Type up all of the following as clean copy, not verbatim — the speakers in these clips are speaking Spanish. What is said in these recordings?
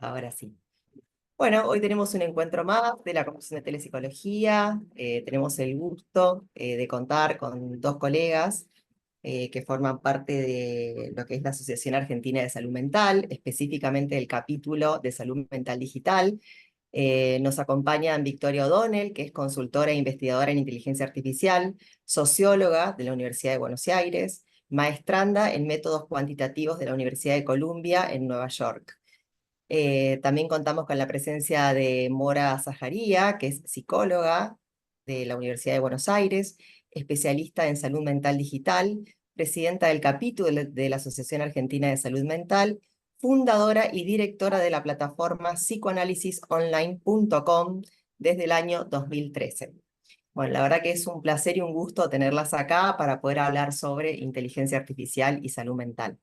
Ahora sí. Bueno, hoy tenemos un encuentro más de la Comisión de Telepsicología. Tenemos el gusto de contar con dos colegas que forman parte de lo que es la Asociación Argentina de Salud Mental, específicamente el capítulo de Salud Mental Digital. Nos acompañan Victoria O'Donnell, que es consultora e investigadora en inteligencia artificial, socióloga de la Universidad de Buenos Aires, maestranda en métodos cuantitativos de la Universidad de Columbia en Nueva York. También contamos con la presencia de Mora Zaharia, que es psicóloga de la Universidad de Buenos Aires, especialista en salud mental digital, presidenta del capítulo de la Asociación Argentina de Salud Mental, fundadora y directora de la plataforma psicoanalisisonline.com desde el año 2013. Bueno, la verdad que es un placer y un gusto tenerlas acá para poder hablar sobre inteligencia artificial y salud mental.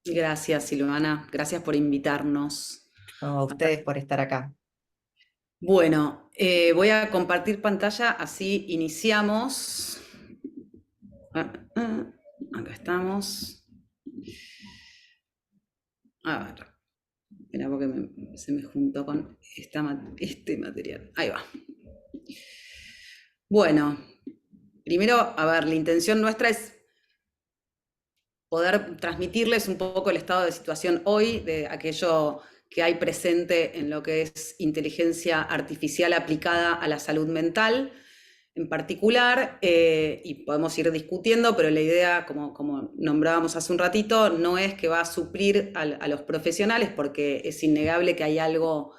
Gracias, Silvana. Gracias por invitarnos. A ustedes por estar acá. Bueno, voy a compartir pantalla, así iniciamos. Acá estamos. A ver, espera porque se me juntó con este material. Ahí va. Bueno, primero, a ver, la intención nuestra es poder transmitirles un poco el estado de situación hoy, de aquello que hay presente en lo que es inteligencia artificial aplicada a la salud mental en particular, y podemos ir discutiendo, pero la idea, como nombrábamos hace un ratito, no es que va a suplir a los profesionales, porque es innegable que hay algo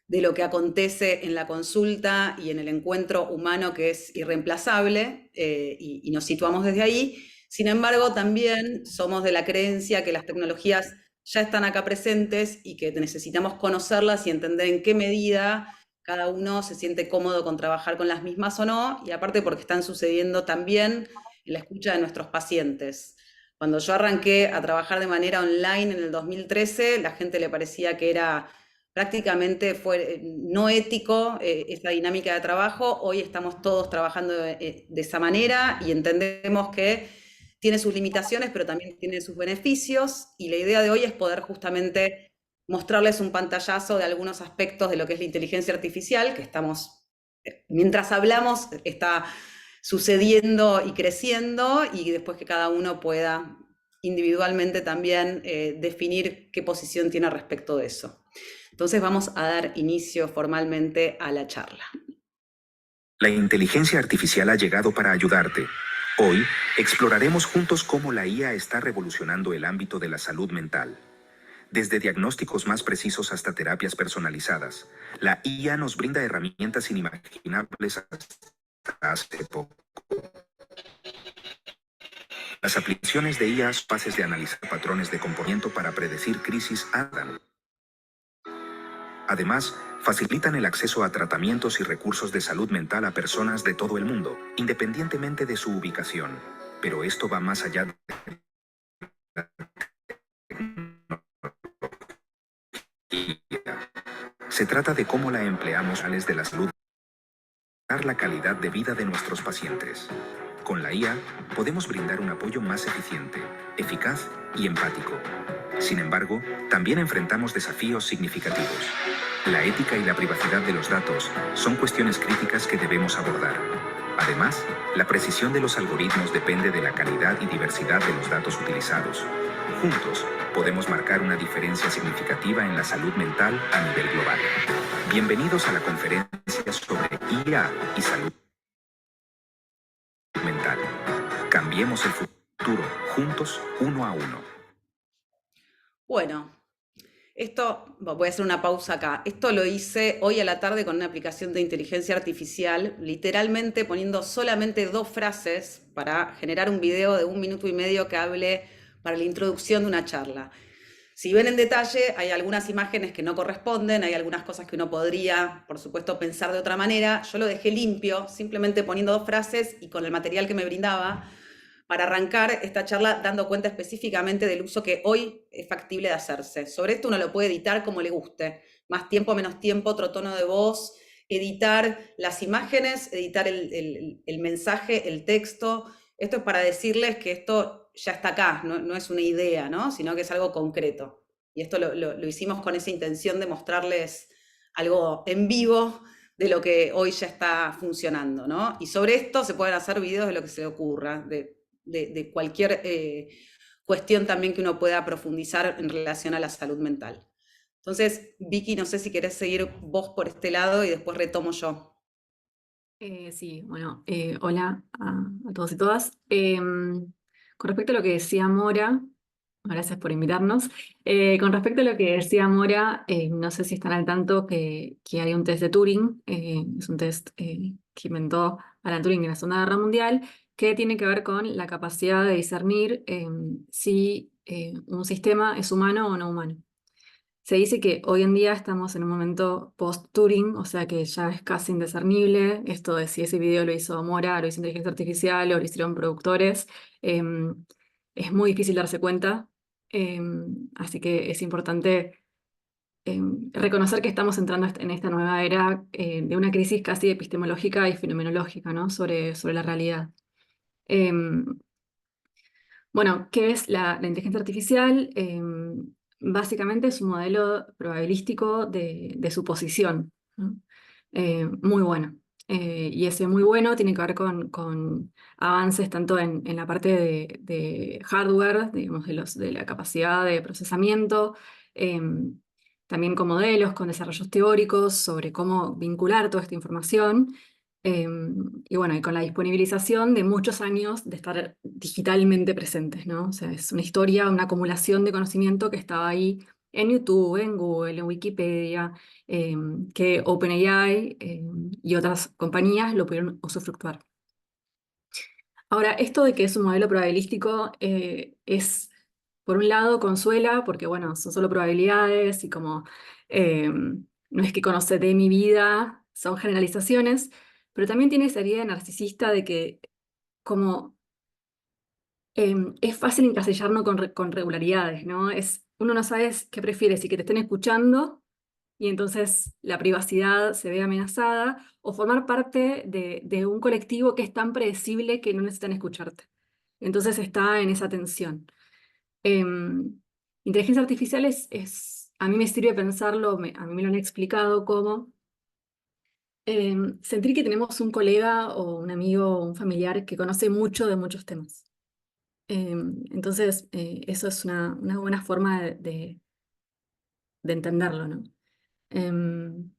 de lo que acontece en la consulta y en el encuentro humano que es irreemplazable, y nos situamos desde ahí. Sin embargo, también somos de la creencia que las tecnologías ya están acá presentes y que necesitamos conocerlas y entender en qué medida cada uno se siente cómodo con trabajar con las mismas o no, y aparte porque están sucediendo también en la escucha de nuestros pacientes. Cuando yo arranqué a trabajar de manera online en el 2013, la gente le parecía que era prácticamente no ético esa dinámica de trabajo. Hoy estamos todos trabajando de esa manera y entendemos que tiene sus limitaciones, pero también tiene sus beneficios, y la idea de hoy es poder justamente mostrarles un pantallazo de algunos aspectos de lo que es la inteligencia artificial, que mientras hablamos, está sucediendo y creciendo, y después que cada uno pueda individualmente también definir qué posición tiene respecto de eso. Entonces vamos a dar inicio formalmente a la charla. La inteligencia artificial ha llegado para ayudarte. Hoy exploraremos juntos cómo la IA está revolucionando el ámbito de la salud mental. Desde diagnósticos más precisos hasta terapias personalizadas, la IA nos brinda herramientas inimaginables hasta hace poco. Las aplicaciones de IA son capaces de analizar patrones de comportamiento para predecir crisis ADAM. Además, facilitan el acceso a tratamientos y recursos de salud mental a personas de todo el mundo, independientemente de su ubicación. Pero esto va más allá de la tecnología. Se trata de cómo la empleamos a de la salud para mejorar la calidad de vida de nuestros pacientes. Con la IA podemos brindar un apoyo más eficiente, eficaz y empático. Sin embargo, también enfrentamos desafíos significativos. La ética y la privacidad de los datos son cuestiones críticas que debemos abordar. Además, la precisión de los algoritmos depende de la calidad y diversidad de los datos utilizados. Juntos, podemos marcar una diferencia significativa en la salud mental a nivel global. Bienvenidos a la conferencia sobre IA y salud mental. Cambiemos el futuro, juntos, uno a uno. Bueno, voy a hacer una pausa acá. Esto lo hice hoy a la tarde con una aplicación de inteligencia artificial, literalmente poniendo solamente 2 frases para generar un video de 1 minuto y medio que hable para la introducción de una charla. Si ven en detalle, hay algunas imágenes que no corresponden, hay algunas cosas que uno podría, por supuesto, pensar de otra manera. Yo lo dejé limpio, simplemente poniendo 2 frases y con el material que me brindaba, para arrancar esta charla dando cuenta específicamente del uso que hoy es factible de hacerse. Sobre esto uno lo puede editar como le guste, más tiempo, menos tiempo, otro tono de voz, editar las imágenes, editar el mensaje, el texto. Esto es para decirles que esto ya está acá, no es una idea, ¿no? Sino que es algo concreto. Y esto lo hicimos con esa intención de mostrarles algo en vivo de lo que hoy ya está funcionando, ¿no? Y sobre esto se pueden hacer videos de lo que se le ocurra, de cualquier cuestión también que uno pueda profundizar en relación a la salud mental. Entonces, Vicky, no sé si querés seguir vos por este lado y después retomo yo. Sí, bueno, hola a todos y todas. Con respecto a lo que decía Mora, gracias por invitarnos. Con respecto a lo que decía Mora, no sé si están al tanto que hay un test de Turing, es un test que inventó Alan Turing en la Segunda Guerra Mundial, que tiene que ver con la capacidad de discernir si un sistema es humano o no humano. Se dice que hoy en día estamos en un momento post-Turing, o sea que ya es casi indiscernible esto de si ese video lo hizo Mora, lo hizo inteligencia artificial o lo hicieron productores. Es muy difícil darse cuenta, así que es importante reconocer que estamos entrando en esta nueva era de una crisis casi epistemológica y fenomenológica, ¿no? sobre la realidad. Bueno, ¿qué es la inteligencia artificial? Básicamente es un modelo probabilístico de suposición, ¿no? Muy bueno. Y ese muy bueno tiene que ver con avances tanto en la parte de hardware, digamos, de la capacidad de procesamiento, también con modelos, con desarrollos teóricos sobre cómo vincular toda esta información. Eh, y bueno, y con la disponibilización de muchos años de estar digitalmente presentes, ¿no? O sea, es una historia, una acumulación de conocimiento que estaba ahí en YouTube, en Google, en Wikipedia, eh, que OpenAI y otras compañías lo pudieron usufructuar. Ahora, esto de que es un modelo probabilístico es, por un lado, consuela, porque bueno, son solo probabilidades y como no es que conoce de mi vida, son generalizaciones, pero también tiene esa idea narcisista de que como es fácil encasillarnos con regularidades, ¿no? Uno no sabe qué prefiere, si que te estén escuchando y entonces la privacidad se ve amenazada, o formar parte de un colectivo que es tan predecible que no necesitan escucharte. Entonces está en esa tensión. Inteligencia artificial a mí me sirve pensarlo, a mí me lo han explicado como sentir que tenemos un colega o un amigo o un familiar que conoce mucho de muchos temas. Entonces, eso es una buena forma de entenderlo, ¿no? Em,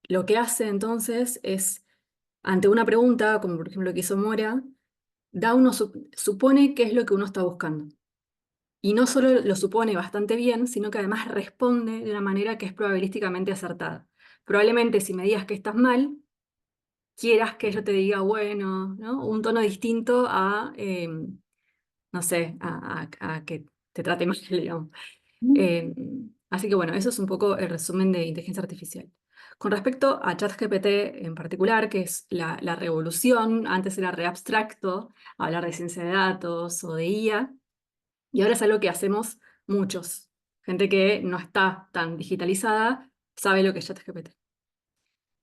lo que hace entonces es, ante una pregunta, como por ejemplo lo que hizo Mora, supone qué es lo que uno está buscando. Y no solo lo supone bastante bien, sino que además responde de una manera que es probabilísticamente acertada. Probablemente si me digas que estás mal, quieras que yo te diga, bueno, ¿no? Un tono distinto a, no sé, a que te trate mal, digamos. Eh, Así que bueno, eso es un poco el resumen de inteligencia artificial. Con respecto a ChatGPT en particular, que es la revolución, antes era re abstracto hablar de ciencia de datos o de IA, y ahora es algo que hacemos muchos. Gente que no está tan digitalizada sabe lo que es ChatGPT.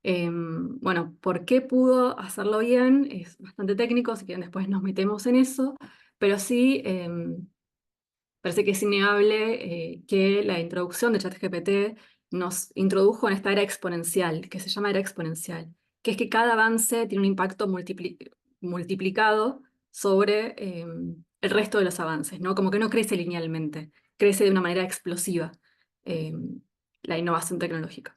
Bueno, ¿por qué pudo hacerlo bien? Es bastante técnico, si quieren después nos metemos en eso, pero sí parece que es innegable que la introducción de ChatGPT nos introdujo en esta era exponencial, que se llama era exponencial, que es que cada avance tiene un impacto multiplicado sobre el resto de los avances, ¿no? Como que no crece linealmente, crece de una manera explosiva la innovación tecnológica.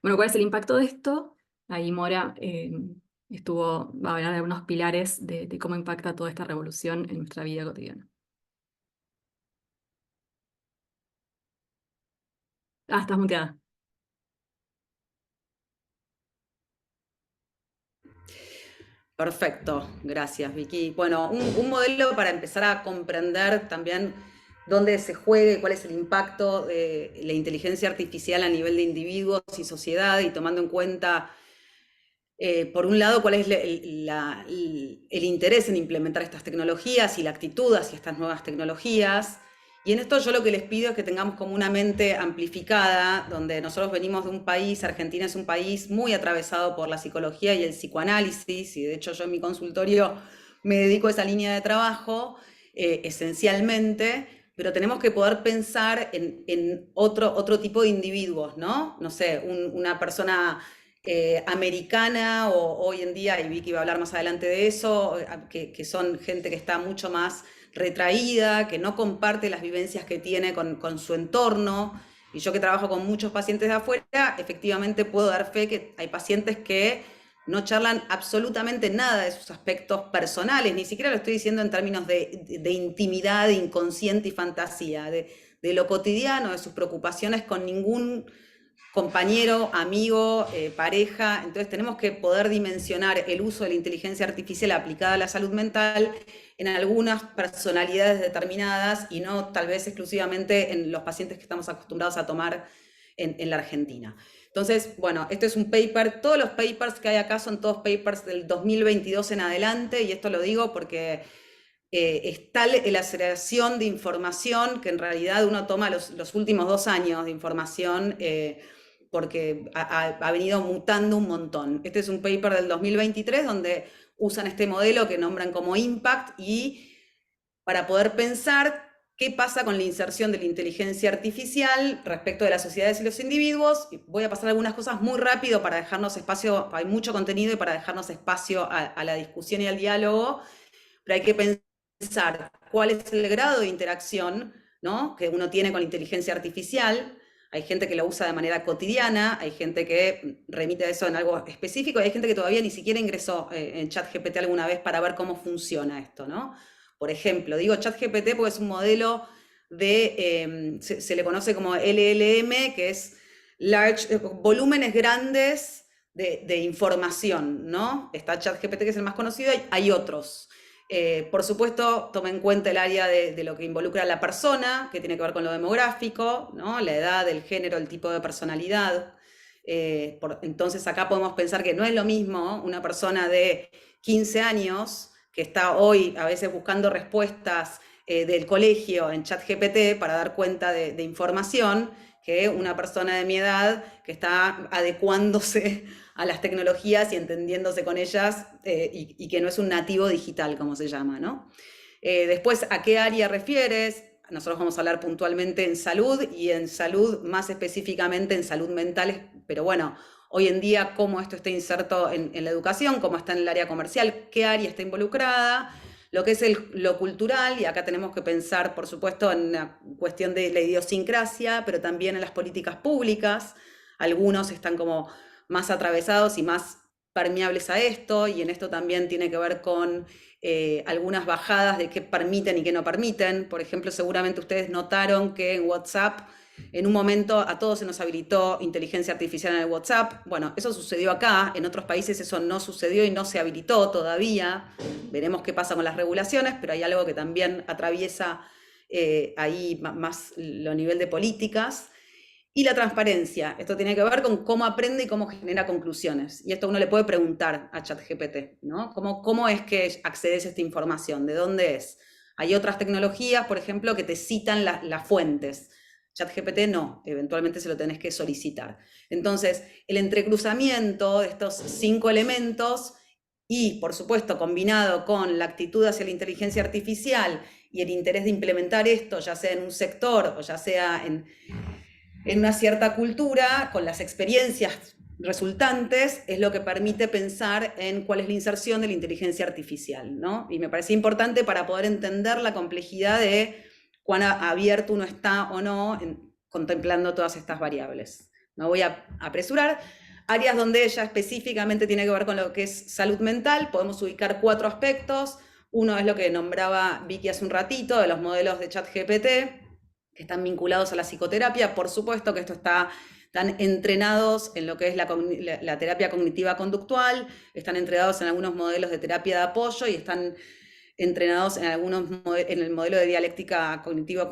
Bueno, ¿cuál es el impacto de esto? Ahí Mora va a hablar de algunos pilares de cómo impacta toda esta revolución en nuestra vida cotidiana. Ah, estás muteada. Perfecto, gracias Vicky. Bueno, un modelo para empezar a comprender también dónde se juega y cuál es el impacto de la inteligencia artificial a nivel de individuos y sociedad, y tomando en cuenta, por un lado, cuál es el interés en implementar estas tecnologías y la actitud hacia estas nuevas tecnologías. Y en esto yo lo que les pido es que tengamos como una mente amplificada, donde nosotros venimos de un país, Argentina es un país muy atravesado por la psicología y el psicoanálisis, y de hecho yo en mi consultorio me dedico a esa línea de trabajo esencialmente, pero tenemos que poder pensar en otro tipo de individuos, ¿no? No sé, una persona americana o hoy en día, y Vicky va a hablar más adelante de eso, que son gente que está mucho más retraída, que no comparte las vivencias que tiene con su entorno. Y yo que trabajo con muchos pacientes de afuera, efectivamente puedo dar fe que hay pacientes que no charlan absolutamente nada de sus aspectos personales, ni siquiera lo estoy diciendo en términos de intimidad, inconsciente y fantasía, de lo cotidiano, de sus preocupaciones con ningún compañero, amigo, pareja. Entonces tenemos que poder dimensionar el uso de la inteligencia artificial aplicada a la salud mental en algunas personalidades determinadas y no tal vez exclusivamente en los pacientes que estamos acostumbrados a tomar en la Argentina. Entonces, bueno, este es un paper, todos los papers que hay acá son todos papers del 2022 en adelante, y esto lo digo porque es tal la aceleración de información que en realidad uno toma los últimos 2 años de información porque ha venido mutando un montón. Este es un paper del 2023 donde usan este modelo que nombran como Impact y para poder pensar qué pasa con la inserción de la inteligencia artificial respecto de las sociedades y los individuos. Voy a pasar algunas cosas muy rápido para dejarnos espacio, hay mucho contenido y para dejarnos espacio a la discusión y al diálogo, pero hay que pensar cuál es el grado de interacción, ¿no?, que uno tiene con la inteligencia artificial. Hay gente que lo usa de manera cotidiana, hay gente que remite a eso en algo específico, y hay gente que todavía ni siquiera ingresó en ChatGPT alguna vez para ver cómo funciona esto, ¿no? Por ejemplo, digo ChatGPT porque es un modelo de, se le conoce como LLM, que es volúmenes grandes de información, ¿no? Está ChatGPT, que es el más conocido, hay otros. Por supuesto, toma en cuenta el área de lo que involucra a la persona, que tiene que ver con lo demográfico, ¿no?, la edad, el género, el tipo de personalidad. Entonces acá podemos pensar que no es lo mismo una persona de 15 años que está hoy a veces buscando respuestas del colegio en ChatGPT para dar cuenta de información, que una persona de mi edad que está adecuándose a las tecnologías y entendiéndose con ellas y que no es un nativo digital, como se llama, ¿no? Después, ¿a qué área refieres? Nosotros vamos a hablar puntualmente en salud y en salud más específicamente en salud mental, pero bueno, hoy en día cómo esto está inserto en la educación, cómo está en el área comercial, qué área está involucrada, lo que es lo cultural, y acá tenemos que pensar, por supuesto, en la cuestión de la idiosincrasia, pero también en las políticas públicas. Algunos están como más atravesados y más permeables a esto, y en esto también tiene que ver con algunas bajadas de qué permiten y qué no permiten. Por ejemplo, seguramente ustedes notaron que en WhatsApp en un momento a todos se nos habilitó inteligencia artificial en el WhatsApp. Bueno, eso sucedió acá, en otros países eso no sucedió y no se habilitó todavía. Veremos qué pasa con las regulaciones, pero hay algo que también atraviesa ahí más lo nivel de políticas. Y la transparencia, esto tiene que ver con cómo aprende y cómo genera conclusiones. Y esto uno le puede preguntar a ChatGPT, ¿no? ¿Cómo es que accedes a esta información? ¿De dónde es? Hay otras tecnologías, por ejemplo, que te citan las fuentes. ChatGPT no, eventualmente se lo tenés que solicitar. Entonces, el entrecruzamiento de estos 5 elementos y, por supuesto, combinado con la actitud hacia la inteligencia artificial y el interés de implementar esto, ya sea en un sector o ya sea en una cierta cultura, con las experiencias resultantes, es lo que permite pensar en cuál es la inserción de la inteligencia artificial, ¿no? Y me parece importante para poder entender la complejidad de cuán abierto uno está o no contemplando todas estas variables. No voy a apresurar. Áreas donde ella específicamente tiene que ver con lo que es salud mental, podemos ubicar 4 aspectos. Uno es lo que nombraba Vicky hace un ratito, de los modelos de ChatGPT, que están vinculados a la psicoterapia. Por supuesto que están entrenados en lo que es la terapia cognitiva conductual, están entrenados en algunos modelos de terapia de apoyo y están entrenados en el modelo de dialéctica cognitiva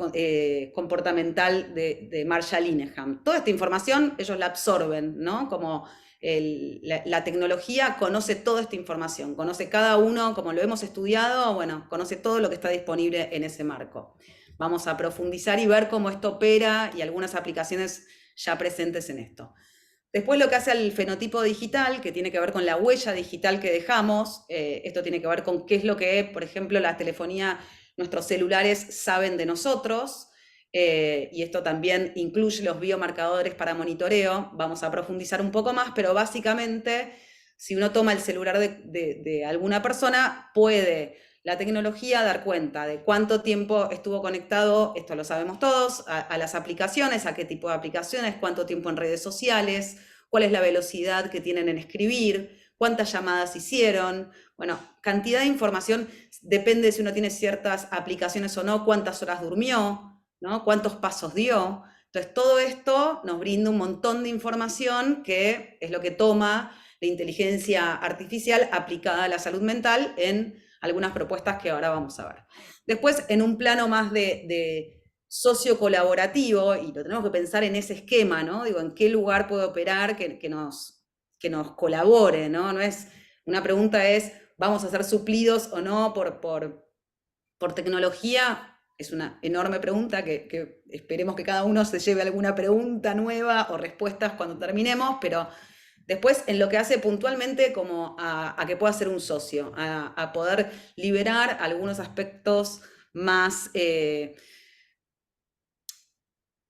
comportamental de Marshall Linehan. Toda esta información ellos la absorben, ¿no? Como la tecnología conoce toda esta información, conoce cada uno, como lo hemos estudiado, bueno, conoce todo lo que está disponible en ese marco. Vamos a profundizar y ver cómo esto opera y algunas aplicaciones ya presentes en esto. Después lo que hace al fenotipo digital, que tiene que ver con la huella digital que dejamos, esto tiene que ver con qué es lo que, por ejemplo, la telefonía nuestros celulares saben de nosotros, y esto también incluye los biomarcadores para monitoreo. Vamos a profundizar un poco más, pero básicamente, si uno toma el celular de alguna persona, puede la tecnología dar cuenta de cuánto tiempo estuvo conectado, esto lo sabemos todos, a las aplicaciones, a qué tipo de aplicaciones, cuánto tiempo en redes sociales, cuál es la velocidad que tienen en escribir, cuántas llamadas hicieron. Bueno, cantidad de información, depende si uno tiene ciertas aplicaciones o no, cuántas horas durmió, ¿no? Cuántos pasos dio. Entonces, todo esto nos brinda un montón de información que es lo que toma la inteligencia artificial aplicada a la salud mental en algunas propuestas que ahora vamos a ver. Después, en un plano más de socio colaborativo, y lo tenemos que pensar en ese esquema, ¿no? Digo, en qué lugar puede operar que nos colabore, ¿no? No es, una pregunta es, ¿vamos a ser suplidos o no por tecnología? Es una enorme pregunta que esperemos que cada uno se lleve alguna pregunta nueva o respuestas cuando terminemos, pero después, en lo que hace puntualmente como a que pueda ser un socio, a poder liberar algunos aspectos más de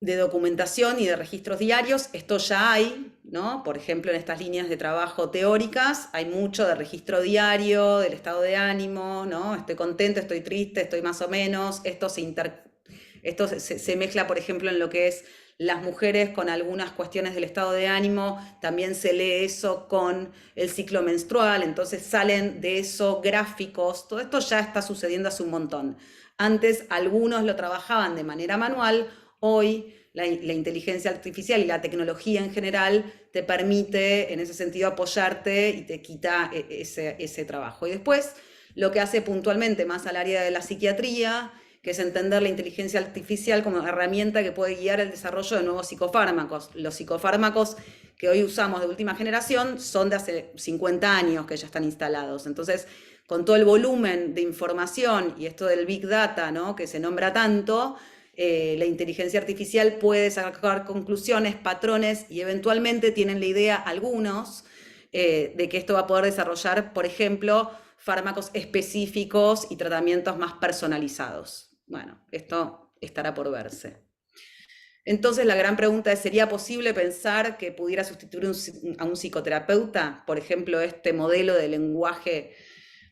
documentación y de registros diarios. Esto ya hay, ¿no? Por ejemplo, en estas líneas de trabajo teóricas hay mucho de registro diario, del estado de ánimo, ¿no? Estoy contento, estoy triste, estoy más o menos. Esto se mezcla, por ejemplo, en lo que es las mujeres con algunas cuestiones del estado de ánimo, también se lee eso con el ciclo menstrual, entonces salen de eso gráficos, todo esto ya está sucediendo hace un montón. Antes algunos lo trabajaban de manera manual, hoy la inteligencia artificial y la tecnología en general te permite en ese sentido apoyarte y te quita ese trabajo. Y después lo que hace puntualmente más al área de la psiquiatría, que es entender la inteligencia artificial como herramienta que puede guiar el desarrollo de nuevos psicofármacos. Los psicofármacos que hoy usamos de última generación son de hace 50 años que ya están instalados. Entonces, con todo el volumen de información y esto del Big Data, ¿no?, que se nombra tanto, la inteligencia artificial puede sacar conclusiones, patrones, y eventualmente tienen la idea algunos de que esto va a poder desarrollar, por ejemplo, fármacos específicos y tratamientos más personalizados. Bueno, esto estará por verse. Entonces la gran pregunta es, ¿sería posible pensar que pudiera sustituir a un psicoterapeuta? Por ejemplo, este modelo de lenguaje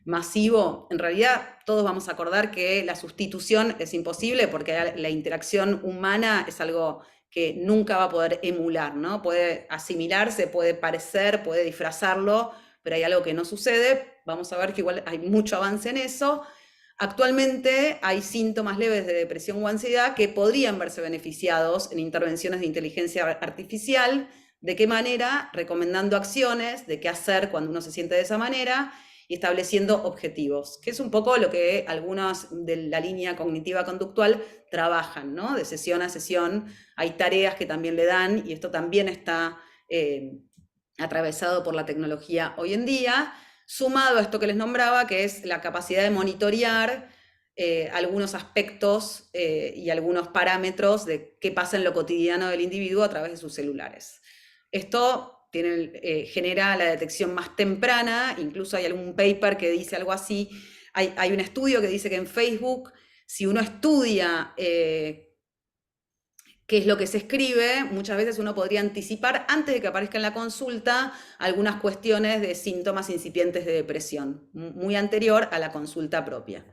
masivo. En realidad todos vamos a acordar que la sustitución es imposible porque la interacción humana es algo que nunca va a poder emular, ¿no? Puede asimilarse, puede parecer, puede disfrazarlo, pero hay algo que no sucede. Vamos a ver que igual hay mucho avance en eso. Actualmente hay síntomas leves de depresión o ansiedad que podrían verse beneficiados en intervenciones de inteligencia artificial. ¿De qué manera? Recomendando acciones de qué hacer cuando uno se siente de esa manera y estableciendo objetivos, que es un poco lo que algunos de la línea cognitiva conductual trabajan, ¿no? De sesión a sesión hay tareas que también le dan, y esto también está atravesado por la tecnología hoy en día, sumado a esto que les nombraba, que es la capacidad de monitorear algunos aspectos y algunos parámetros de qué pasa en lo cotidiano del individuo a través de sus celulares. Esto genera la detección más temprana, incluso hay algún paper que dice algo así, hay un estudio que dice que en Facebook, si uno estudia qué es lo que se escribe, muchas veces uno podría anticipar, antes de que aparezca en la consulta, algunas cuestiones de síntomas incipientes de depresión, muy anterior a la consulta propia.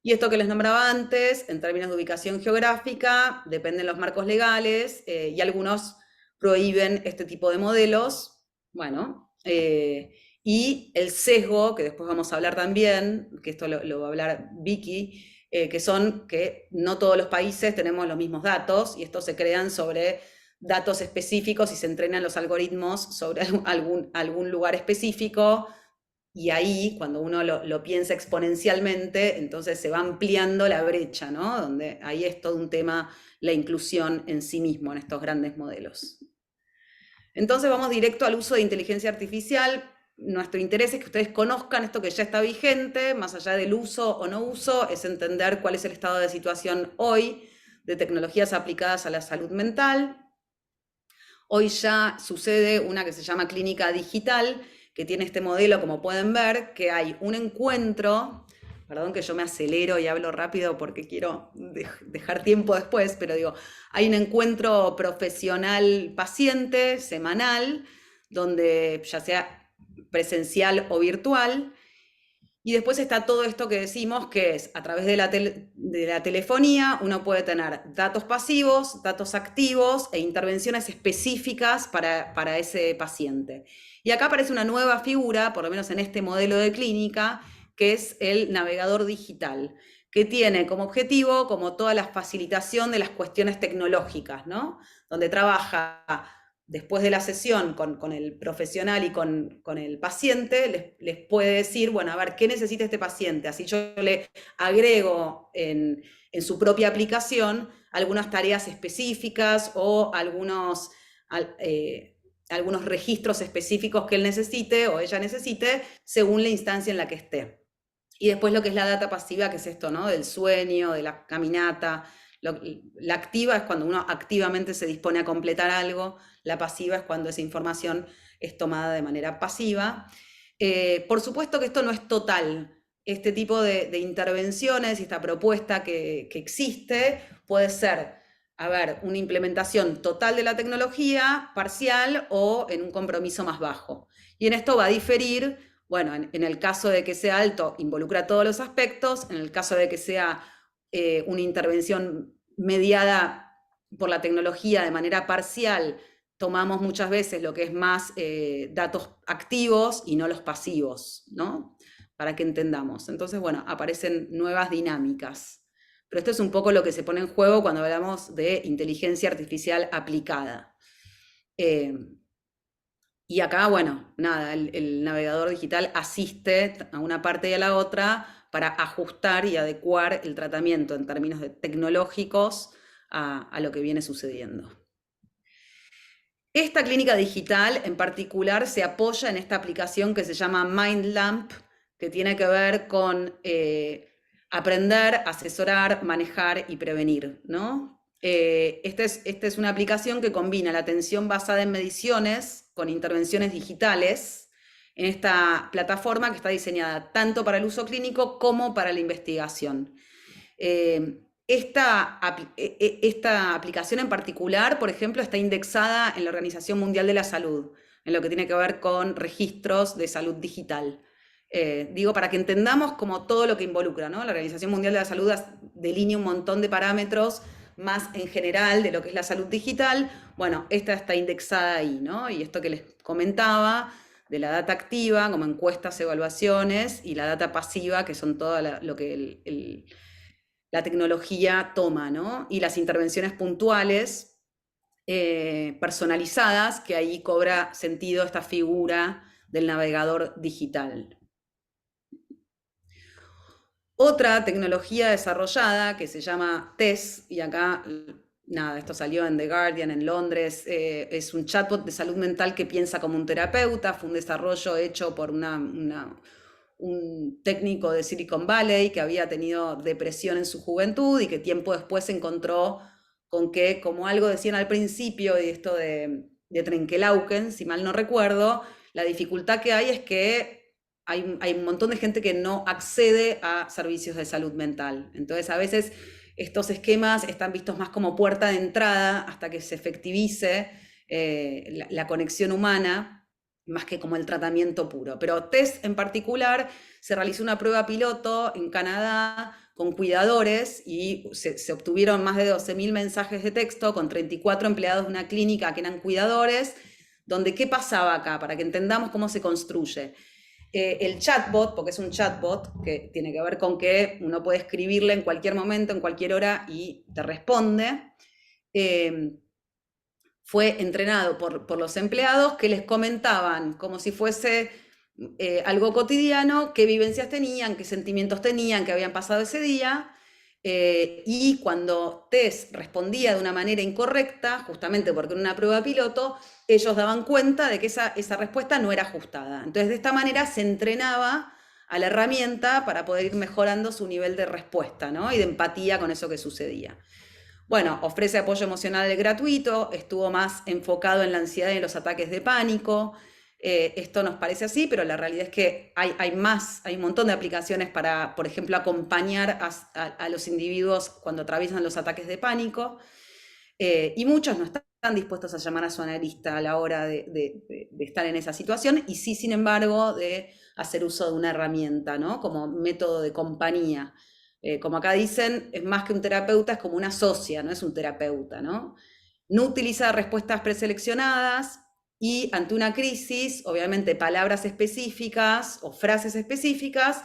Y esto que les nombraba antes, en términos de ubicación geográfica, dependen los marcos legales, y algunos prohíben este tipo de modelos. Bueno, y el sesgo, que después vamos a hablar también, que esto lo va a hablar Vicky, que son que no todos los países tenemos los mismos datos, y estos se crean sobre datos específicos y se entrenan los algoritmos sobre algún lugar específico, y ahí, cuando uno lo piensa exponencialmente, entonces se va ampliando la brecha, ¿no? Donde ahí es todo un tema, la inclusión en sí mismo en estos grandes modelos. Entonces vamos directo al uso de inteligencia artificial. Nuestro interés es que ustedes conozcan esto que ya está vigente, más allá del uso o no uso, es entender cuál es el estado de situación hoy de tecnologías aplicadas a la salud mental. Hoy ya sucede una que se llama clínica digital, que tiene este modelo, como pueden ver, que hay un encuentro, perdón que yo me acelero y hablo rápido porque quiero dejar tiempo después, pero digo, hay un encuentro profesional-paciente semanal, donde ya sea presencial o virtual, y después está todo esto que decimos, que es a través de la telefonía uno puede tener datos pasivos, datos activos e intervenciones específicas para ese paciente. Y acá aparece una nueva figura, por lo menos en este modelo de clínica, que es el navegador digital, que tiene como objetivo como toda la facilitación de las cuestiones tecnológicas, ¿no? Donde trabaja después de la sesión con el profesional y con el paciente, les puede decir, bueno, a ver, ¿qué necesita este paciente? Así yo le agrego en su propia aplicación algunas tareas específicas o algunos registros específicos que él necesite o ella necesite según la instancia en la que esté. Y después lo que es la data pasiva, que es esto, ¿no? Del sueño, de la caminata. La activa es cuando uno activamente se dispone a completar algo, la pasiva es cuando esa información es tomada de manera pasiva. Por supuesto que esto no es total. Este tipo de intervenciones y esta propuesta que existe puede ser, a ver, una implementación total de la tecnología, parcial o en un compromiso más bajo. Y en esto va a diferir, bueno, en el caso de que sea alto, involucra todos los aspectos, en el caso de que sea una intervención mediada por la tecnología de manera parcial, tomamos muchas veces lo que es más datos activos y no los pasivos, ¿no? Para que entendamos. Entonces, bueno, aparecen nuevas dinámicas. Pero esto es un poco lo que se pone en juego cuando hablamos de inteligencia artificial aplicada. Y acá, bueno, nada, el navegador digital asiste a una parte y a la otra para ajustar y adecuar el tratamiento en términos tecnológicos a lo que viene sucediendo. Esta clínica digital en particular se apoya en esta aplicación que se llama MindLamp, que tiene que ver con aprender, asesorar, manejar y prevenir, ¿no? Esta es una aplicación que combina la atención basada en mediciones con intervenciones digitales en esta plataforma que está diseñada tanto para el uso clínico como para la investigación. Esta aplicación en particular, por ejemplo, está indexada en la Organización Mundial de la Salud, en lo que tiene que ver con registros de salud digital. Digo, para que entendamos como todo lo que involucra, ¿no? La Organización Mundial de la Salud delinea un montón de parámetros más en general de lo que es la salud digital. Bueno, esta está indexada ahí, ¿no? Y esto que les comentaba, de la data activa, como encuestas, evaluaciones, y la data pasiva, que son todo lo que la tecnología toma, ¿no? Y las intervenciones puntuales, personalizadas, que ahí cobra sentido esta figura del navegador digital. Otra tecnología desarrollada que se llama TESS, y acá, nada, esto salió en The Guardian en Londres, es un chatbot de salud mental que piensa como un terapeuta, fue un desarrollo hecho por un técnico de Silicon Valley que había tenido depresión en su juventud y que tiempo después se encontró con que, como algo decían al principio, y esto de Trenkelauken, si mal no recuerdo, la dificultad que hay es que hay un montón de gente que no accede a servicios de salud mental. Entonces, a veces estos esquemas están vistos más como puerta de entrada hasta que se efectivice la conexión humana, más que como el tratamiento puro. Pero TESS en particular se realizó una prueba piloto en Canadá con cuidadores y se obtuvieron más de 12.000 mensajes de texto con 34 empleados de una clínica que eran cuidadores, donde ¿qué pasaba acá? Para que entendamos cómo se construye. El chatbot, porque es un chatbot que tiene que ver con que uno puede escribirle en cualquier momento, en cualquier hora y te responde, fue entrenado por los empleados que les comentaban como si fuese algo cotidiano, qué vivencias tenían, qué sentimientos tenían, qué habían pasado ese día, y cuando TESS respondía de una manera incorrecta, justamente porque era una prueba piloto, ellos daban cuenta de que esa respuesta no era ajustada. Entonces, de esta manera se entrenaba a la herramienta para poder ir mejorando su nivel de respuesta, ¿no? Y de empatía con eso que sucedía. Bueno, ofrece apoyo emocional gratuito, estuvo más enfocado en la ansiedad y en los ataques de pánico, esto nos parece así, pero la realidad es que hay un montón de aplicaciones para, por ejemplo, acompañar a los individuos cuando atraviesan los ataques de pánico, y muchos no están dispuestos a llamar a su analista a la hora de estar en esa situación, y sí, sin embargo, de hacer uso de una herramienta, ¿no? Como método de compañía. Como acá dicen, es más que un terapeuta, es como una socia, no es un terapeuta, ¿no? No utiliza respuestas preseleccionadas, y ante una crisis, obviamente palabras específicas o frases específicas,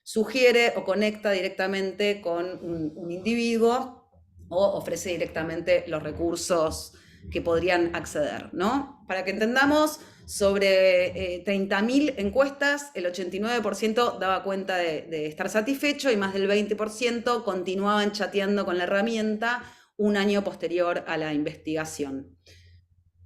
sugiere o conecta directamente con un individuo o ofrece directamente los recursos que podrían acceder, ¿no? Para que entendamos, sobre 30.000 encuestas, el 89% daba cuenta de estar satisfecho y más del 20% continuaban chateando con la herramienta un año posterior a la investigación.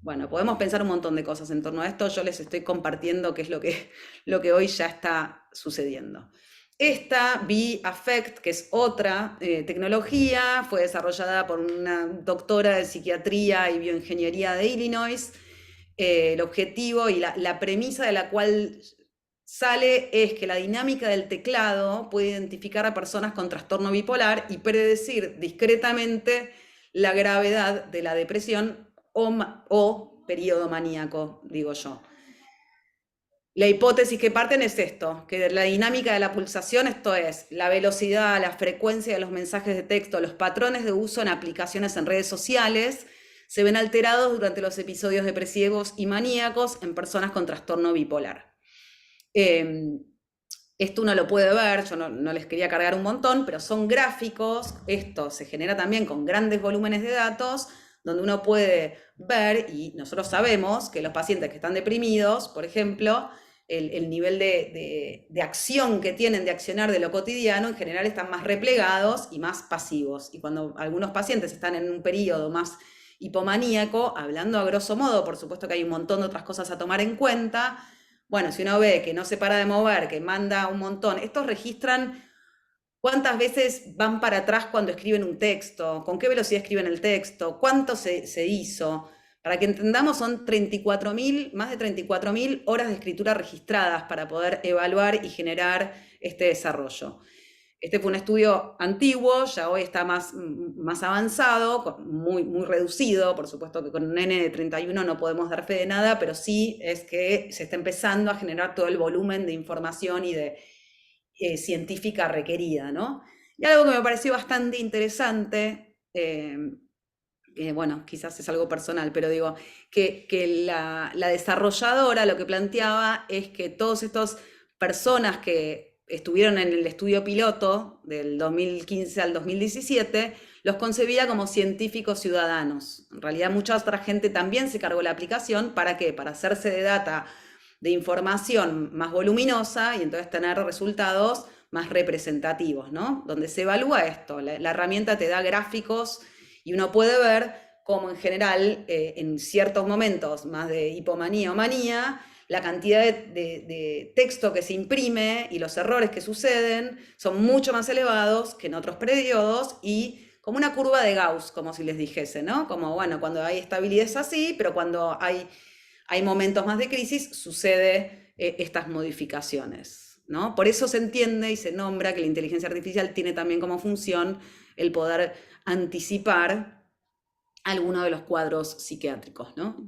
Bueno, podemos pensar un montón de cosas en torno a esto. Yo les estoy compartiendo qué es lo que hoy ya está sucediendo. Esta B-Affect, que es otra tecnología, fue desarrollada por una doctora de psiquiatría y bioingeniería de Illinois. El objetivo y la premisa de la cual sale es que la dinámica del teclado puede identificar a personas con trastorno bipolar y predecir discretamente la gravedad de la depresión o periodo maníaco, digo yo. La hipótesis que parten es esto, que la dinámica de la pulsación, esto es, la velocidad, la frecuencia de los mensajes de texto, los patrones de uso en aplicaciones en redes sociales, se ven alterados durante los episodios depresivos y maníacos en personas con trastorno bipolar. Esto uno lo puede ver, yo no les quería cargar un montón, pero son gráficos. Esto se genera también con grandes volúmenes de datos, donde uno puede ver, y nosotros sabemos que los pacientes que están deprimidos, por ejemplo, el nivel de acción que tienen de accionar de lo cotidiano, en general están más replegados y más pasivos. Y cuando algunos pacientes están en un periodo más hipomaníaco, hablando a grosso modo, por supuesto que hay un montón de otras cosas a tomar en cuenta. Bueno, si uno ve que no se para de mover, que manda un montón, estos registran cuántas veces van para atrás cuando escriben un texto, con qué velocidad escriben el texto, cuánto se hizo. Para que entendamos, son 34.000, más de 34.000 horas de escritura registradas para poder evaluar y generar este desarrollo. Este fue un estudio antiguo, ya hoy está más avanzado, muy reducido. Por supuesto que con un N de 31 no podemos dar fe de nada, pero sí es que se está empezando a generar todo el volumen de información y de científica requerida, ¿no? Y algo que me pareció bastante interesante, bueno, quizás es algo personal, pero digo, que la desarrolladora lo que planteaba es que todas estas personas que estuvieron en el estudio piloto del 2015 al 2017, los concebía como científicos ciudadanos. En realidad mucha otra gente también se cargó la aplicación. ¿Para qué? Para hacerse de data, de información más voluminosa y entonces tener resultados más representativos, ¿no? Donde se evalúa esto. La herramienta te da gráficos y uno puede ver cómo en general, en ciertos momentos más de hipomanía o manía, la cantidad de texto que se imprime y los errores que suceden son mucho más elevados que en otros periodos, y como una curva de Gauss, como si les dijese, ¿no? Como, bueno, cuando hay estabilidad es así, pero cuando hay momentos más de crisis sucede estas modificaciones, ¿no? Por eso se entiende y se nombra que la inteligencia artificial tiene también como función el poder anticipar alguno de los cuadros psiquiátricos, ¿no?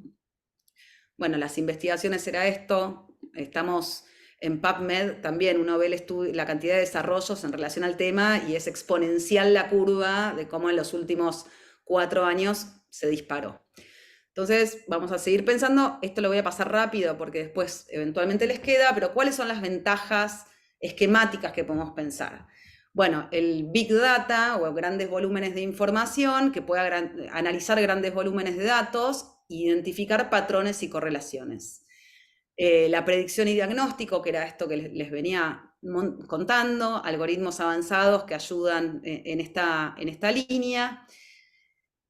Bueno, las investigaciones era esto. Estamos en PubMed también, uno ve la cantidad de desarrollos en relación al tema y es exponencial la curva de cómo en los últimos 4 años se disparó. Entonces vamos a seguir pensando, esto lo voy a pasar rápido porque después eventualmente les queda, pero ¿cuáles son las ventajas esquemáticas que podemos pensar? Bueno, el Big Data o grandes volúmenes de información que pueda analizar grandes volúmenes de datos, identificar patrones y correlaciones. La predicción y diagnóstico, que era esto que les venía contando, algoritmos avanzados que ayudan en esta línea.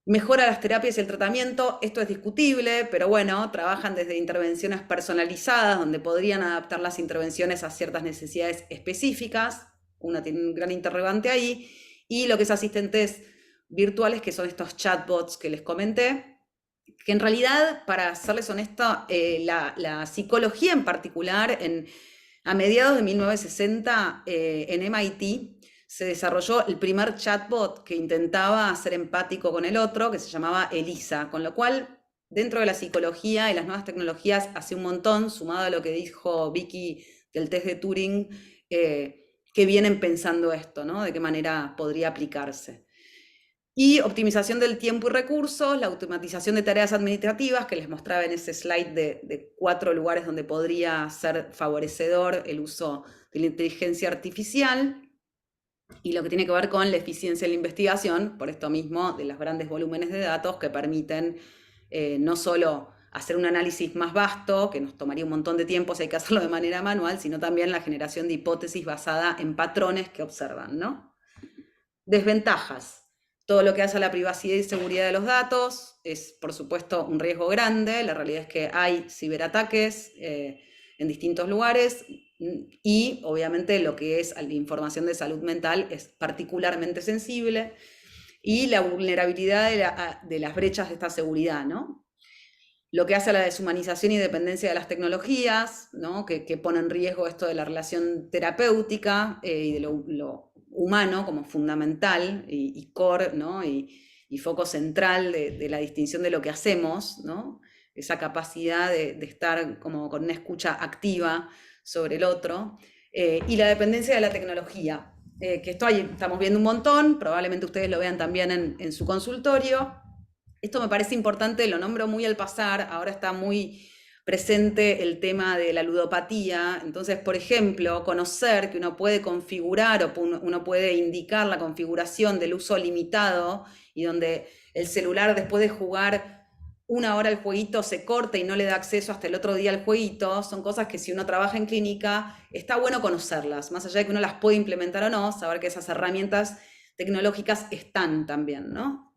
Mejora las terapias y el tratamiento, esto es discutible, pero bueno, trabajan desde intervenciones personalizadas, donde podrían adaptar las intervenciones a ciertas necesidades específicas. Una tiene un gran interrogante ahí. Y lo que es asistentes virtuales, que son estos chatbots que les comenté, que en realidad, para serles honesta, la psicología en particular, a mediados de 1960, en MIT, se desarrolló el primer chatbot que intentaba ser empático con el otro, que se llamaba ELISA, con lo cual, dentro de la psicología y las nuevas tecnologías, hace un montón, sumado a lo que dijo Vicky del test de Turing, que vienen pensando esto, ¿no? De qué manera podría aplicarse. Y optimización del tiempo y recursos, la automatización de tareas administrativas, que les mostraba en ese slide de 4 lugares donde podría ser favorecedor el uso de la inteligencia artificial, y lo que tiene que ver con la eficiencia de la investigación, por esto mismo, de los grandes volúmenes de datos que permiten no solo hacer un análisis más vasto, que nos tomaría un montón de tiempo si hay que hacerlo de manera manual, sino también la generación de hipótesis basada en patrones que observan, ¿no? Desventajas. Todo lo que hace a la privacidad y seguridad de los datos es, por supuesto, un riesgo grande. La realidad es que hay ciberataques en distintos lugares y, obviamente, lo que es la información de salud mental es particularmente sensible. Y la vulnerabilidad de las brechas de esta seguridad, ¿no? Lo que hace a la deshumanización y dependencia de las tecnologías, ¿no? que pone en riesgo esto de la relación terapéutica y de lo humano como fundamental y core, ¿no? y foco central de la distinción de lo que hacemos, ¿no? Esa capacidad de estar como con una escucha activa sobre el otro, y la dependencia de la tecnología, que esto ahí estamos viendo un montón, probablemente ustedes lo vean también en su consultorio. Esto me parece importante, lo nombro muy al pasar, ahora está muy presente el tema de la ludopatía. Entonces, por ejemplo, conocer que uno puede configurar o uno puede indicar la configuración del uso limitado y donde el celular, después de jugar 1 hora el jueguito, se corta y no le da acceso hasta el otro día al jueguito, son cosas que si uno trabaja en clínica está bueno conocerlas, más allá de que uno las puede implementar o no, saber que esas herramientas tecnológicas están también, ¿no?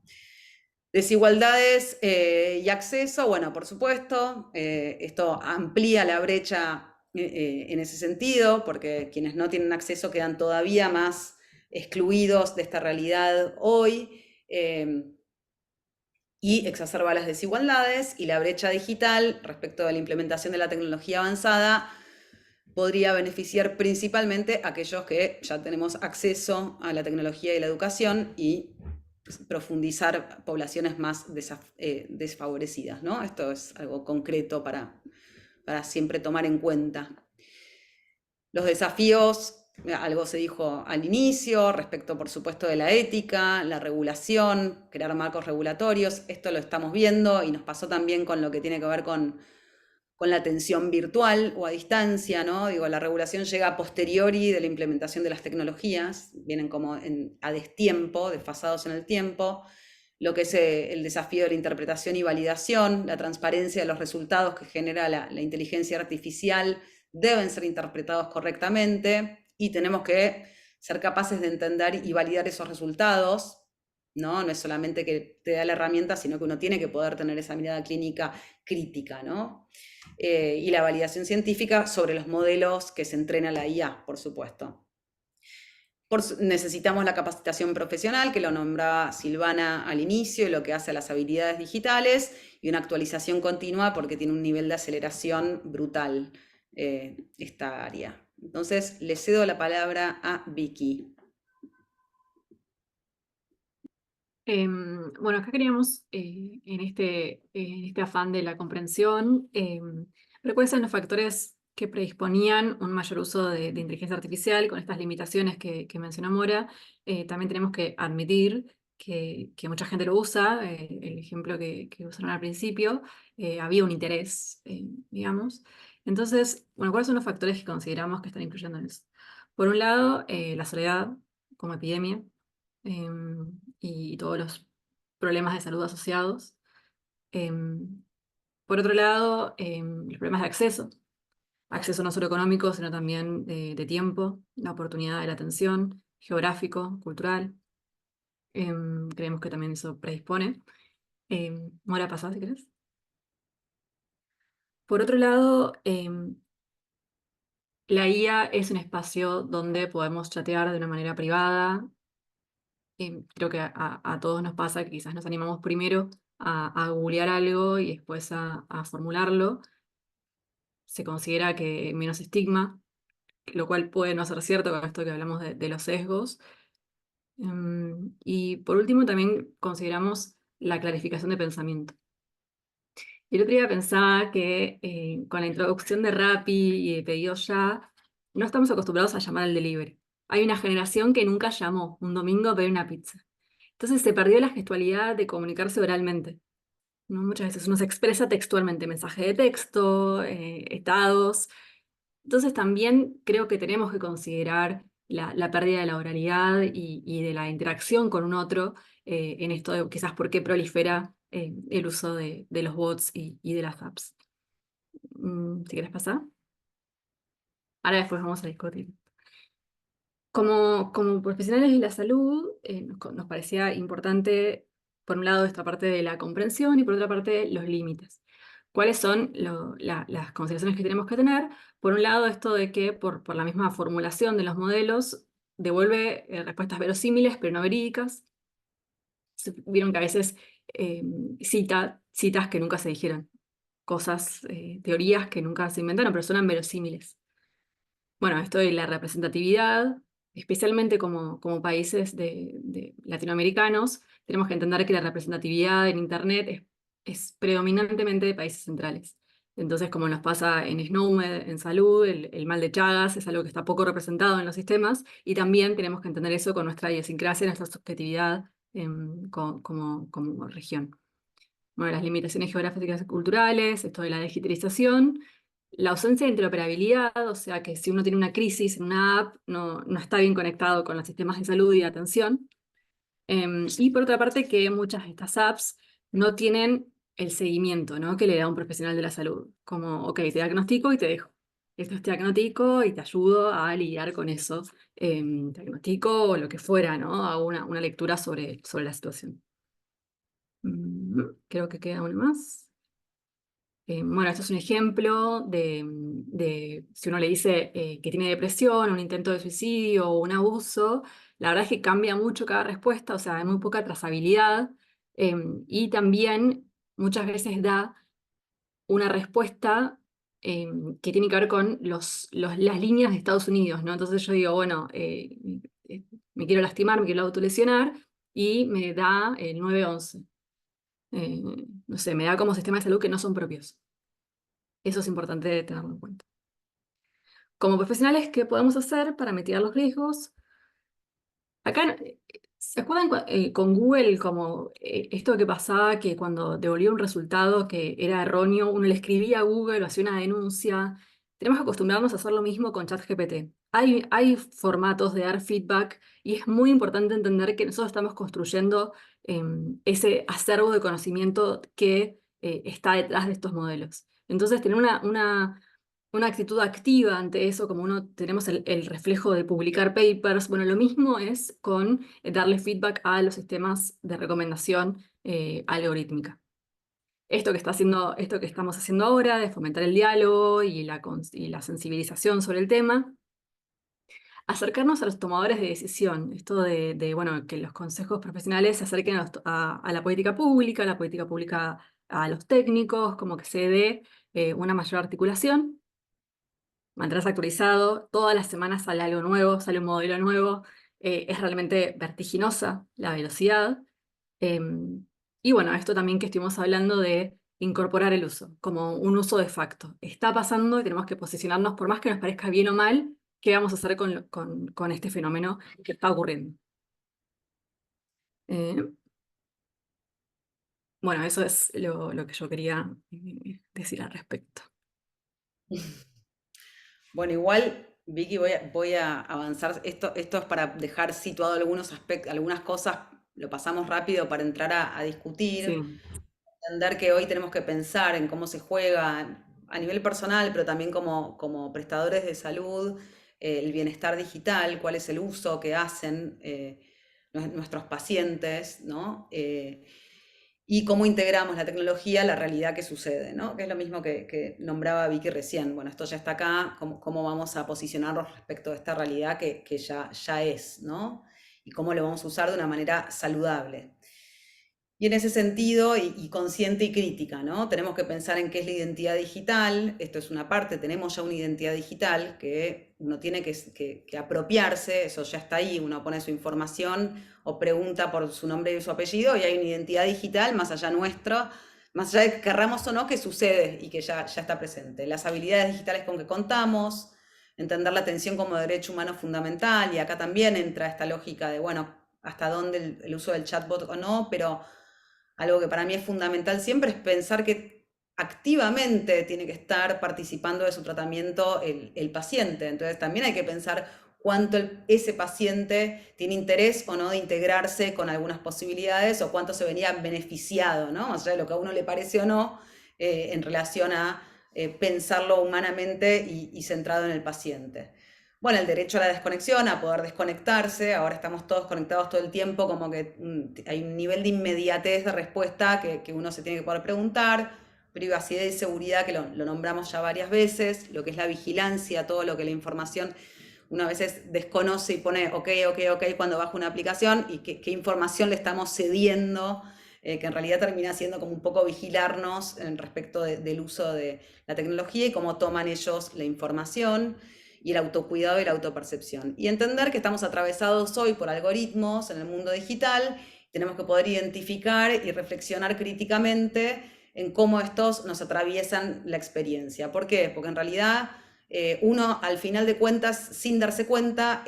Desigualdades y acceso, bueno, por supuesto, esto amplía la brecha en ese sentido, porque quienes no tienen acceso quedan todavía más excluidos de esta realidad hoy, y exacerba las desigualdades, y la brecha digital respecto de la implementación de la tecnología avanzada podría beneficiar principalmente a aquellos que ya tenemos acceso a la tecnología y la educación y profundizar poblaciones más desfavorecidas, ¿no? Esto es algo concreto para siempre tomar en cuenta. Los desafíos, algo se dijo al inicio, respecto, por supuesto, de la ética, la regulación, crear marcos regulatorios, esto lo estamos viendo y nos pasó también con lo que tiene que ver con la atención virtual o a distancia, ¿no? Digo, la regulación llega a posteriori de la implementación de las tecnologías, vienen como a destiempo, desfasados en el tiempo, lo que es el desafío de la interpretación y validación, la transparencia de los resultados que genera la inteligencia artificial, deben ser interpretados correctamente y tenemos que ser capaces de entender y validar esos resultados, ¿no? No es solamente que te da la herramienta, sino que uno tiene que poder tener esa mirada clínica crítica, ¿no? Y la validación científica sobre los modelos que se entrena la IA, por supuesto. Necesitamos la capacitación profesional, que lo nombraba Silvana al inicio, lo que hace a las habilidades digitales, y una actualización continua porque tiene un nivel de aceleración brutal esta área. Entonces, le cedo la palabra a Vicky. Bueno, acá queríamos, en este afán de la comprensión, ver cuáles son los factores que predisponían un mayor uso de inteligencia artificial con estas limitaciones que mencionó Mora. También tenemos que admitir que mucha gente lo usa, el ejemplo que usaron al principio, había un interés, digamos. Entonces, bueno, ¿cuáles son los factores que consideramos que están influyendo en eso? Por un lado, la soledad como epidemia. Y todos los problemas de salud asociados. Por otro lado, los problemas de acceso no solo económico, sino también de tiempo, la oportunidad de la atención, geográfico, cultural. Creemos que también eso predispone. Mora, pasá, si querés. Por otro lado, la IA es un espacio donde podemos chatear de una manera privada. Creo que a todos nos pasa que quizás nos animamos primero a googlear algo y después a formularlo, se considera que menos estigma, lo cual puede no ser cierto con esto que hablamos de los sesgos. Y por último, también consideramos la clarificación de pensamiento. Y el otro día pensaba que con la introducción de Rappi y de Pedido Ya, no estamos acostumbrados a llamar al delivery. Hay una generación que nunca llamó un domingo a pedir una pizza. Entonces se perdió la gestualidad de comunicarse oralmente, ¿no? Muchas veces uno se expresa textualmente, mensaje de texto, estados. Entonces también creo que tenemos que considerar la pérdida de la oralidad y de la interacción con un otro en esto de quizás por qué prolifera el uso de los bots y de las apps. Si quieres pasar. Ahora después vamos a discutir. Como profesionales de la salud, nos parecía importante, por un lado, esta parte de la comprensión y por otra parte, los límites. ¿Cuáles son las consideraciones que tenemos que tener? Por un lado, esto de que por la misma formulación de los modelos devuelve respuestas verosímiles pero no verídicas. Vieron que a veces citas que nunca se dijeron, cosas, teorías que nunca se inventaron, pero suenan verosímiles. Bueno, esto de la representatividad, especialmente como países de latinoamericanos, tenemos que entender que la representatividad en Internet es predominantemente de países centrales. Entonces, como nos pasa en SNOMED, en salud, el mal de Chagas es algo que está poco representado en los sistemas, y también tenemos que entender eso con nuestra idiosincrasia, nuestra subjetividad como región. Bueno, las limitaciones geográficas y culturales, esto de la digitalización, la ausencia de interoperabilidad, o sea que si uno tiene una crisis en una app, no está bien conectado con los sistemas de salud y de atención. Y por otra parte, que muchas de estas apps no tienen el seguimiento, ¿no?, que le da un profesional de la salud. Como, ok, te diagnostico y te dejo. Esto es diagnóstico y te ayudo a lidiar con eso. Diagnóstico o lo que fuera, ¿no? Hago una lectura sobre la situación. Creo que queda uno más. Bueno, esto es un ejemplo de si uno le dice que tiene depresión, un intento de suicidio o un abuso, la verdad es que cambia mucho cada respuesta, o sea, hay muy poca trazabilidad y también muchas veces da una respuesta que tiene que ver con las líneas de Estados Unidos, ¿no? Entonces yo digo, bueno, me quiero lastimar, me quiero autolesionar y me da el 911. No sé, me da como sistemas de salud que no son propios. Eso es importante tenerlo en cuenta. Como profesionales, ¿qué podemos hacer para mitigar los riesgos? Acá, ¿se acuerdan con Google como esto que pasaba que cuando devolvía un resultado que era erróneo, uno le escribía a Google o hacía una denuncia? Tenemos que acostumbrarnos a hacer lo mismo con ChatGPT. Hay formatos de dar feedback y es muy importante entender que nosotros estamos construyendo ese acervo de conocimiento que está detrás de estos modelos. Entonces, tener una actitud activa ante eso, como uno tenemos el reflejo de publicar papers. Bueno, lo mismo es con darle feedback a los sistemas de recomendación algorítmica. Esto que estamos haciendo ahora, de fomentar el diálogo y la sensibilización sobre el tema, acercarnos a los tomadores de decisión, esto bueno, que los consejos profesionales se acerquen a la política pública a los técnicos, como que se dé una mayor articulación. Mantenerse actualizado, todas las semanas sale algo nuevo, sale un modelo nuevo, es realmente vertiginosa la velocidad. Y bueno, esto también que estuvimos hablando de incorporar el uso, como un uso de facto. Está pasando y tenemos que posicionarnos, por más que nos parezca bien o mal, qué vamos a hacer con este fenómeno que está ocurriendo. Eh, bueno, eso es lo que yo quería decir al respecto. Bueno, igual, Vicky, voy a avanzar. Esto es para dejar situado algunos aspectos, algunas cosas, lo pasamos rápido para entrar a discutir, Sí, entender que hoy tenemos que pensar en cómo se juega a nivel personal, pero también como prestadores de salud, el bienestar digital, cuál es el uso que hacen nuestros pacientes, ¿no? Y cómo integramos la tecnología a la realidad que sucede, ¿no? Que es lo mismo que nombraba Vicky recién. Bueno, esto ya está acá, cómo vamos a posicionarnos respecto a esta realidad que ya es, ¿no? Y cómo lo vamos a usar de una manera saludable. Y en ese sentido, y consciente y crítica, ¿no? Tenemos que pensar en qué es la identidad digital. Esto es una parte, tenemos ya una identidad digital que uno tiene que apropiarse, eso ya está ahí, uno pone su información o pregunta por su nombre y su apellido y hay una identidad digital más allá nuestro, más allá de que querramos o no, que sucede y que ya está presente. Las habilidades digitales con que contamos, entender la atención como derecho humano fundamental, y acá también entra esta lógica de, bueno, hasta dónde el uso del chatbot o no, pero algo que para mí es fundamental siempre es pensar que activamente tiene que estar participando de su tratamiento el paciente. Entonces también hay que pensar cuánto ese paciente tiene interés o no de integrarse con algunas posibilidades o cuánto se venía beneficiado, ¿no? Más allá de lo que a uno le parece o no, en relación a pensarlo humanamente y centrado en el paciente. Bueno, el derecho a la desconexión, a poder desconectarse, ahora estamos todos conectados todo el tiempo, como que hay un nivel de inmediatez de respuesta que uno se tiene que poder preguntar, privacidad y seguridad, que lo nombramos ya varias veces, lo que es la vigilancia, todo lo que la información, uno a veces desconoce y pone ok, ok, ok cuando baja una aplicación y qué información le estamos cediendo, que en realidad termina siendo como un poco vigilarnos en respecto del uso de la tecnología y cómo toman ellos la información y el autocuidado y la autopercepción. Y entender que estamos atravesados hoy por algoritmos en el mundo digital, tenemos que poder identificar y reflexionar críticamente en cómo estos nos atraviesan la experiencia. ¿Por qué? Porque en realidad uno al final de cuentas, sin darse cuenta,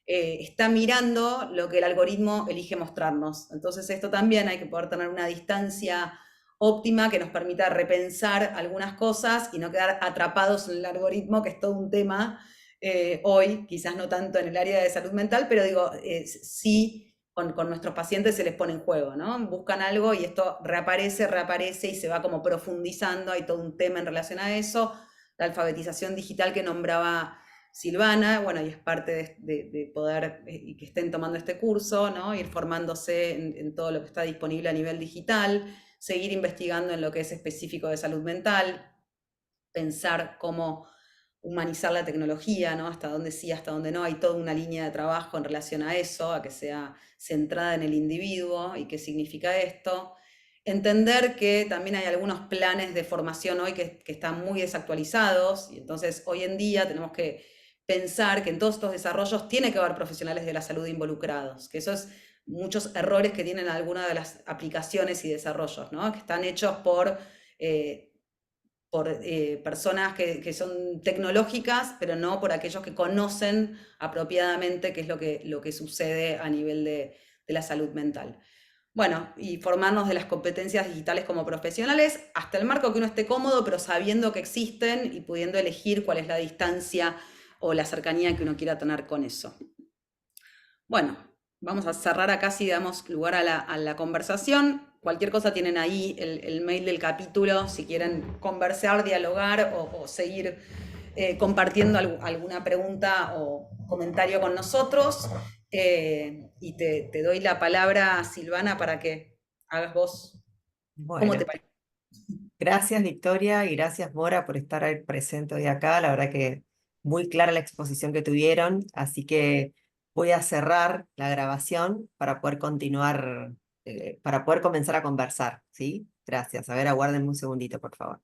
está mirando lo que el algoritmo elige mostrarnos. Entonces esto también hay que poder tener una distancia óptima que nos permita repensar algunas cosas y no quedar atrapados en el algoritmo, que es todo un tema hoy, quizás no tanto en el área de salud mental, pero digo, sí con nuestros pacientes se les pone en juego, ¿no? Buscan algo y esto reaparece, reaparece y se va como profundizando, hay todo un tema en relación a eso, la alfabetización digital que nombraba Silvana, bueno, y es parte de poder, y que estén tomando este curso, ¿no? Ir formándose en todo lo que está disponible a nivel digital, seguir investigando en lo que es específico de salud mental, pensar cómo humanizar la tecnología, ¿no? Hasta dónde sí, hasta dónde no, hay toda una línea de trabajo en relación a eso, a que sea centrada en el individuo y qué significa esto. Entender que también hay algunos planes de formación hoy que están muy desactualizados y entonces hoy en día tenemos que pensar que en todos estos desarrollos tiene que haber profesionales de la salud involucrados, que eso es muchos errores que tienen algunas de las aplicaciones y desarrollos, ¿no? Que están hechos por personas que son tecnológicas, pero no por aquellos que conocen apropiadamente qué es lo que sucede a nivel de la salud mental. Bueno, y formarnos de las competencias digitales como profesionales, hasta el marco que uno esté cómodo, pero sabiendo que existen y pudiendo elegir cuál es la distancia o la cercanía que uno quiera tener con eso. Bueno, vamos a cerrar acá si damos lugar a la conversación. Cualquier cosa tienen ahí el mail del capítulo, si quieren conversar, dialogar o seguir compartiendo alguna pregunta o comentario con nosotros. Y te doy la palabra, Silvana, para que hagas vos. ¿Cómo te Bueno, parece? gracias Victoria y gracias Mora por estar ahí presente hoy acá. La verdad que muy clara la exposición que tuvieron, así que voy a cerrar la grabación para poder continuar, para poder comenzar a conversar, ¿sí? Gracias. A ver, aguárdenme un segundito, por favor.